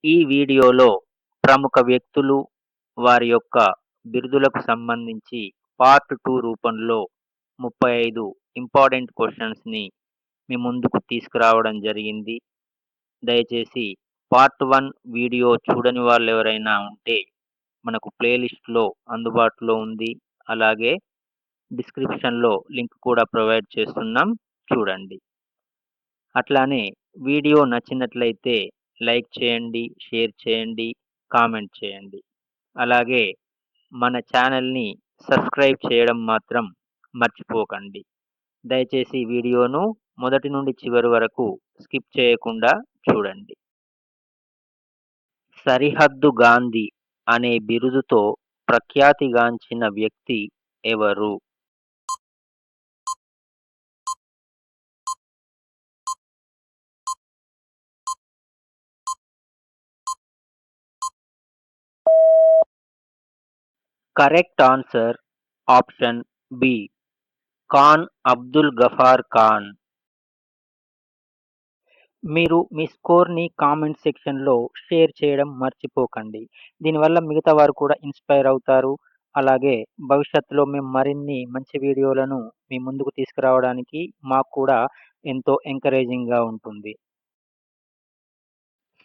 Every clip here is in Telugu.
ఈ వీడియోలో ప్రముఖ వ్యక్తులు, వారి యొక్క బిరుదులకు సంబంధించి పార్ట్ 2 రూపంలో 35 ఇంపార్టెంట్ క్వెషన్స్‌ని మీ ముందుకు తీసుకురావడం జరిగింది. దయచేసి పార్ట్ 1 వీడియో చూడని వాళ్ళెవరైనా ఉంటే మనకు ప్లేలిస్ట్‌లో అందుబాటులో ఉంది. అలాగే డిస్క్రిప్షన్‌లో లింక్ కూడా ప్రొవైడ్ చేస్తున్నాం, చూడండి. అట్లానే వీడియో నచ్చినట్లయితే లైక్ చేయండి, షేర్ చేయండి, కామెంట్ చేయండి. అలాగే మన ఛానల్‌ని సబ్స్క్రైబ్ చేయడం మాత్రం మర్చిపోకండి. దయచేసి వీడియోను మొదటి నుండి చివరి వరకు స్కిప్ చేయకుండా చూడండి. సరిహద్దు గాంధీ అనే బిరుదుతో ప్రఖ్యాతిగాంచిన వ్యక్తి ఎవరు? Correct answer option B, Khan Abdul Ghaffar Khan. మీరు మీ స్కోర్‌ని కామెంట్ సెక్షన్‌లో షేర్ చేయడం మర్చిపోకండి. దీనివల్ల మిగతా వారు కూడా ఇన్‌స్పైర్ అవుతారు. అలాగే భవిష్యత్తులో మేము మరిన్ని మంచి వీడియోలను మీ ముందుకు తీసుకురావడానికి మాకు కూడా ఎంతో ఎంకరేజింగ్‌గా ఉంటుంది.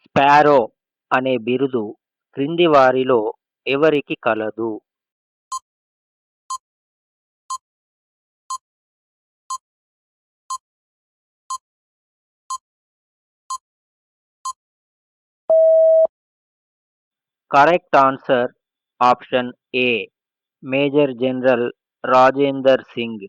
స్పారో అనే బిరుదు క్రింది వారిలో ఎవరికి కలదు? కరెక్ట్ ఆన్సర్ ఆప్షన్ ఏ, మేజర్ జనరల్ రాజేందర్ సింగ్.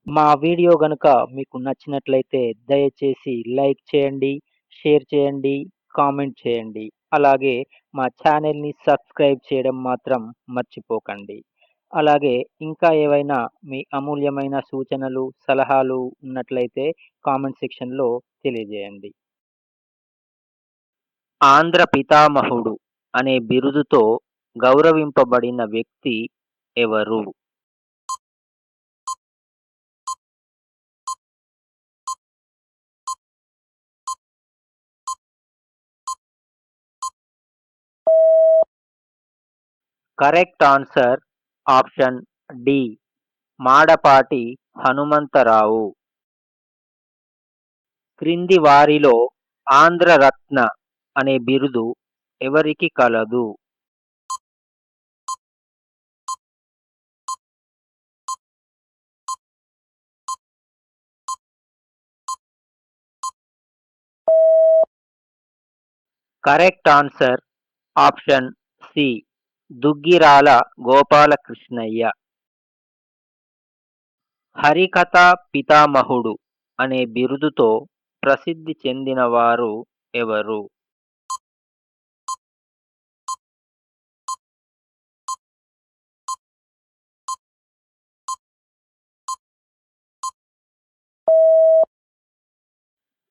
మా వీడియో గనుక మీకు నచ్చినట్లయితే దయచేసి లైక్ చేయండి, షేర్ చేయండి, కామెంట్ చేయండి. అలాగే మా ఛానల్‌ని సబ్స్క్రైబ్ చేయడం మాత్రం మర్చిపోకండి. అలాగే ఇంకా ఏవైనా మీ అమూల్యమైన సూచనలు, సలహాలు ఉన్నట్లయితే కామెంట్ సెక్షన్‌లో తెలియజేయండి. ఆంధ్ర పితామహుడు అనే బిరుదుతో గౌరవింపబడిన వ్యక్తి ఎవరు? Correct answer option D, Madapati Hanumantharao. క్రింది వారిలో ఆంధ్రరత్న అనే బిరుదు ఎవరికి కలదు? Correct answer option C, Duggirala Gopalakrishnayya. హరికథా పితామహుడు అనే బిరుదుతో ప్రసిద్ధి చెందినవారు ఎవరు?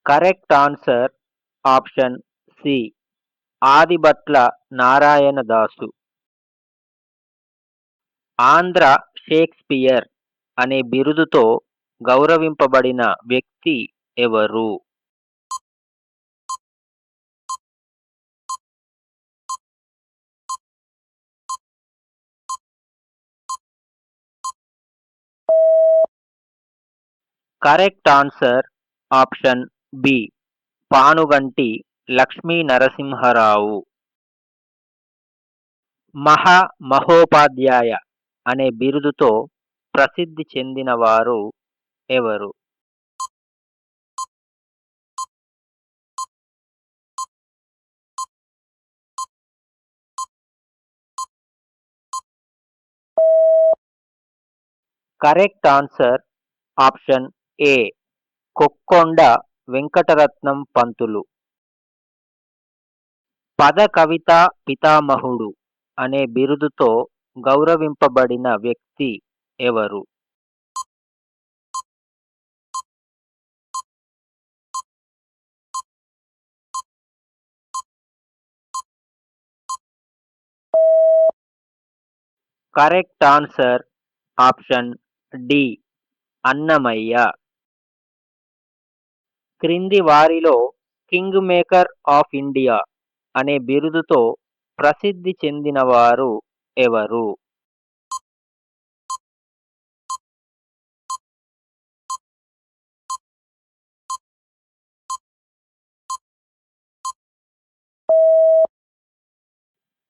Correct answer option C, Adibhatla Narayanadasu. Andhra Shakespeare అనే బిరుదుతో గౌరవింపబడిన వ్యక్తి ఎవరు? Correct answer option B, Panuganti Lakshmi Narasimharao. మహోపాధ్యాయ అనే బిరుదుతో ప్రసిద్ధి చెందినవారు ఎవరు? Correct answer option A, Kokkonda Venkataratnam Pantulu. పద కవితా పితామహుడు అనే బిరుదుతో గౌరవింపబడిన వ్యక్తి ఎవరు? Correct answer option D, Annamayya. క్రింది వారిలో కింగ్ మేకర్ ఆఫ్ ఇండియా అనే బిరుదుతో ప్రసిద్ధి చెందినవారు ఎవరు?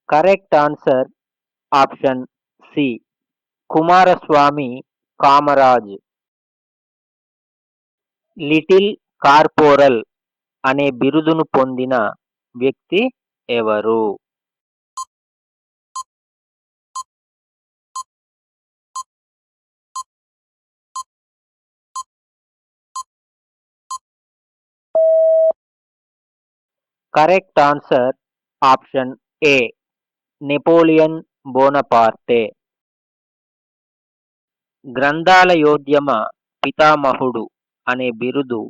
Correct answer option C, Kumaraswami Kamaraj. Little corporal అనే బిరుదును పొందిన వ్యక్తి ఎవరు? Correct answer option A, Napoleon Bonaparte. గ్రంథాలయోద్యమ పితామహుడు అనే బిరుదు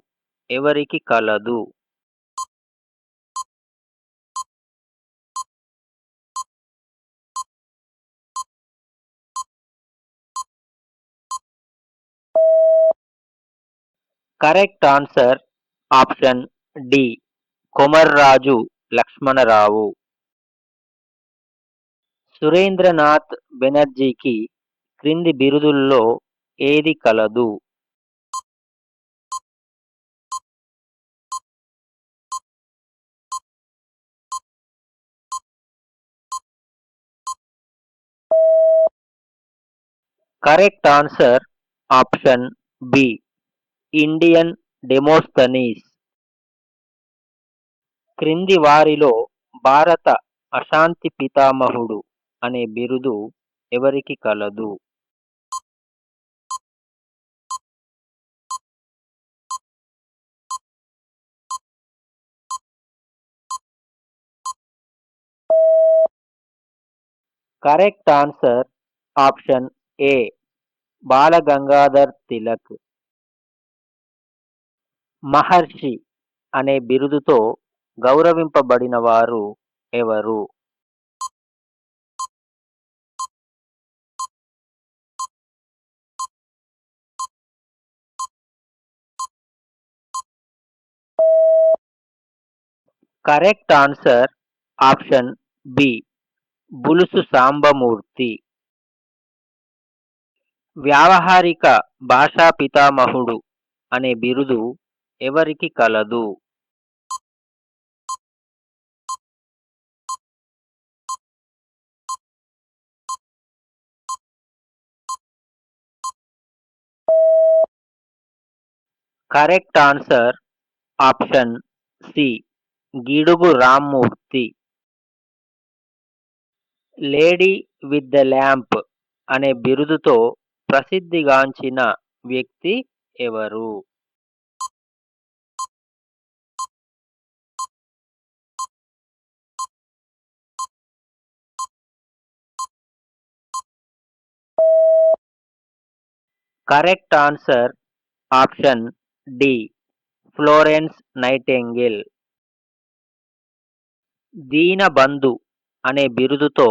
ఎవరికి కలదు? Correct answer option D, Komarraju Lakshmanarao. Surendranath బెనర్జీకి క్రింది బిరుదుల్లో ఏది కలదు? Correct answer option B, Indian Demosthenes. క్రింది వారిలో భారత అశాంతి పితామహుడు అనే బిరుదు ఎవరికి కలదు? Correct answer option A, Balagangadhar Tilak. మహర్షి అనే బిరుదుతో గౌరవింపబడిన వారు ఎవరు? Correct answer option B, Bulusu Sambamurthy. వ్యావహారిక భాషా పితామహుడు అనే బిరుదు ఎవరికి కలదు? Correct answer option C, Gidugu Rammurthy. Lady with the lamp అనే బిరుదుతో ప్రసిద్ధిగాంచిన వ్యక్తి ఎవరు? Correct answer option D, Florence Nightingale. Deenabandhu అనే బిరుదుతో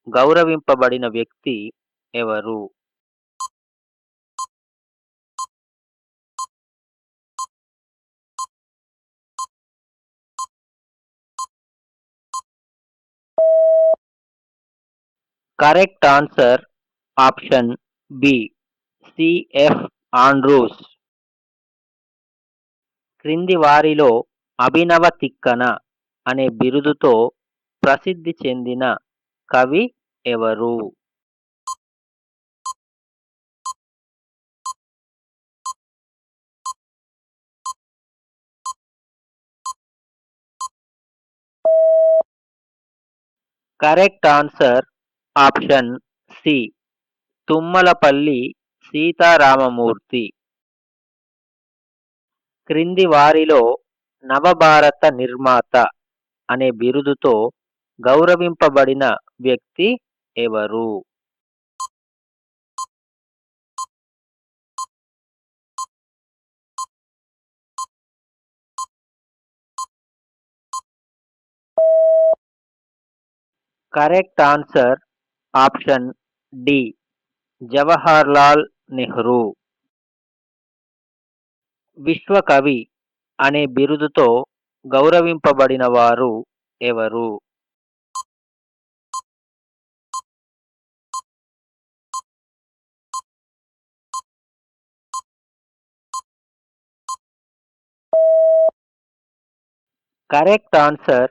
గౌరవింపబడిన వ్యక్తి ఎవరు? Correct answer option B, CF Andrews. క్రింది వారిలో అభినవ తిక్కన అనే బిరుదుతో ప్రసిద్ధి చెందిన కవి ఎవరు? Correct answer option C, Tummalapalli Seetharamamurthy. క్రింది వారిలో నవభారత నిర్మాత అనే బిరుదుతో గౌరవింపబడిన వ్యక్తి ఎవరు? Correct answer option D, Jawaharlal Nehru. విశ్వకవి అనే బిరుదుతో గౌరవింపబడిన వారు ఎవరు? Correct answer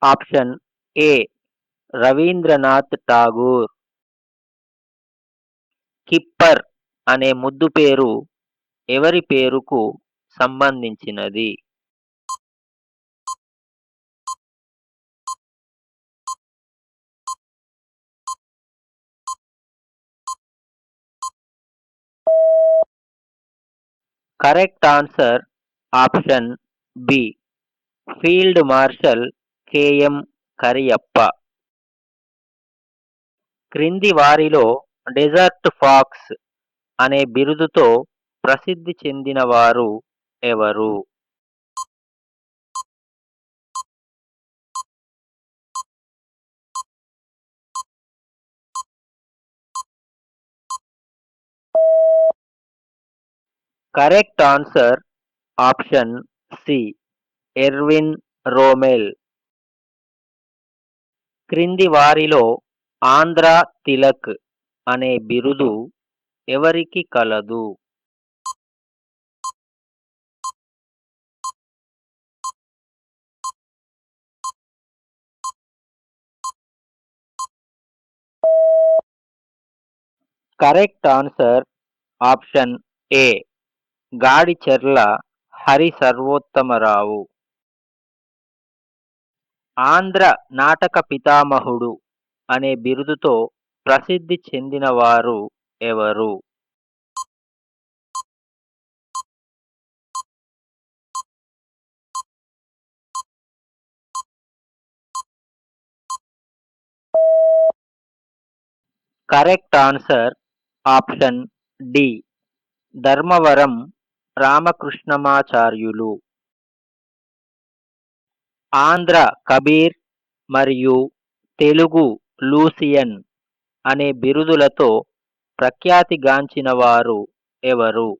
option A Rabindranath Tagore. Kipper అనే ముద్దు పేరు ఎవరి పేరుకు సంబంధించినది? Correct answer option B field marshal KM Cariappa. క్రింది వారిలో డెజర్ట్ ఫాక్స్ అనే బిరుదుతో ప్రసిద్ధి చెందిన వారు ఎవరు? Correct answer option C Erwin Rommel. క్రింది వారిలో ఆంధ్ర తిలక్ అనే బిరుదు ఎవరికి కలదు? Correct answer option A Gadicherla Hari Sarvottamarao. Andhra నాటక పితామహుడు అనే బిరుదుతో ప్రసిద్ధి చెందిన వారు ఎవరు? Correct answer option D Dharmavaram Ramakrishnamacharyulu. Andhra Kabir మరియు తెలుగు లూసియన్ అనే బిరుదులతో ప్రఖ్యాతిగాంచిన వారు ఎవరు?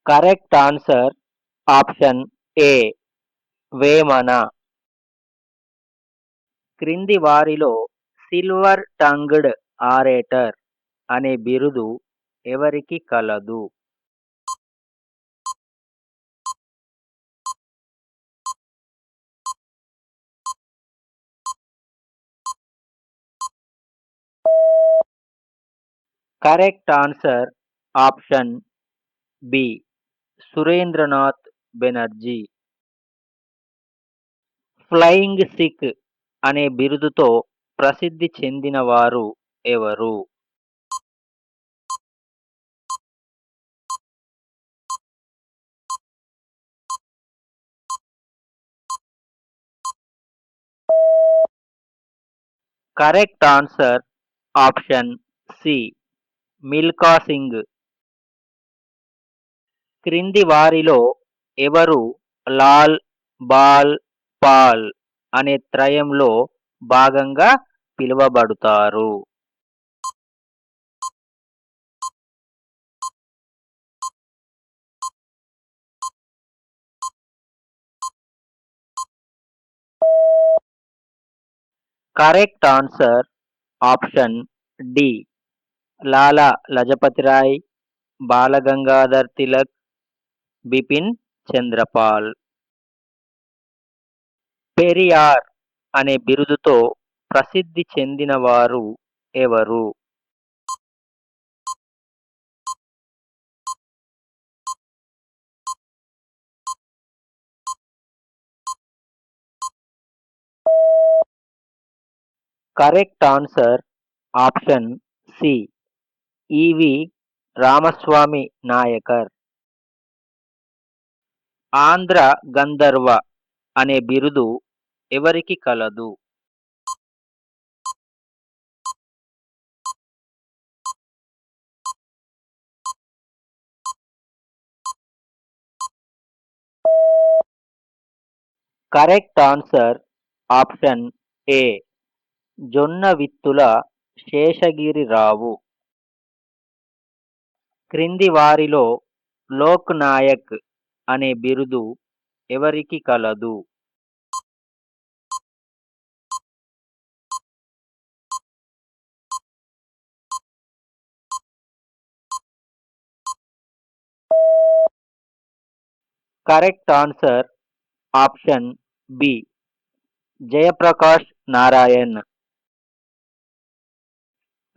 Correct answer option A Vemana. క్రింది వారిలో సిల్వర్ టంగ్డ్ ఆరేటర్ అనే బిరుదు ఎవరికి కలదు? Correct answer option B Surendranath Banerjee. Flying Sikh అనే బిరుదుతో ప్రసిద్ధి చెందిన వారు ఎవరు? Correct answer option C Milkha Singh. క్రింది వారిలో ఎవరు లాల్, బాల్, పాల్ అనే త్రయంలో భాగంగా పిలువబడుతారు? Correct answer option D Lala Lajpat Rai, Bal Gangadhar Tilak, Bipin Chandra Pal. Periyar అనే బిరుదుతో ప్రసిద్ధి చెందిన వారు ఎవరు? Correct answer option C EV Ramaswamy Naicker. Andhra గంధర్వ అనే బిరుదు ఎవరికి కలదు? కరెక్ట్ ఆన్సర్ ఆప్షన్ ఏ జొన్న విత్తుల శేషగిరిరావు. క్రింది వారిలో లోక్ నాయక్ అనే బిరుదు ఎవరికి కలదు? Correct answer option B, Jayaprakash Narayan.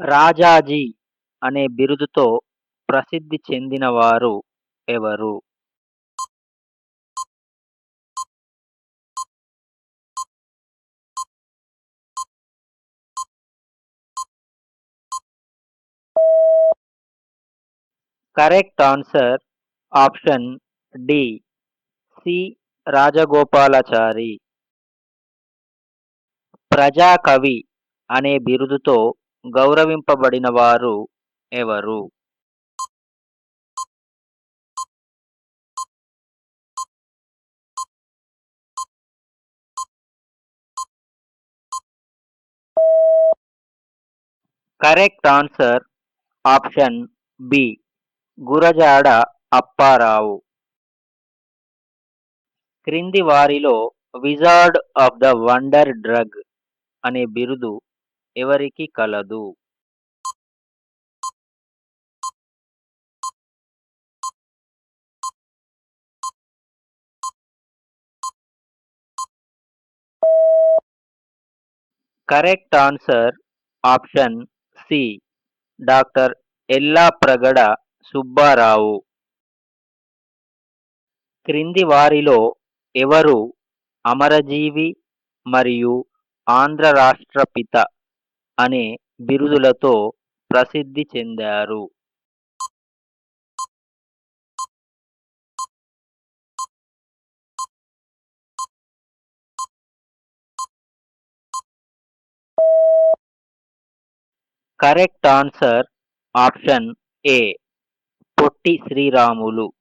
Rajaji అనే బిరుదుతో ప్రసిద్ధి చెందినవారు ఎవరు? Correct answer option D, C Rajagopalachari. ప్రజాకవి అనే బిరుదుతో గౌరవింపబడినవారు ఎవరు? Correct answer option B, Gurajada Apparao. క్రింది వారిలో wizard of the wonder drug అనే బిరుదు ఎవరికి కలదు? Correct answer option C, doctor Yellapragada Subbarao. క్రింది వారిలో ఎవరు అమరజీవి మరియు ఆంధ్ర రాష్ట్రపిత అనే బిరుదులతో ప్రసిద్ధి చెందారు? కరెక్ట్ ఆన్సర్ ఆప్షన్ ఏ, పొట్టి శ్రీరాములు.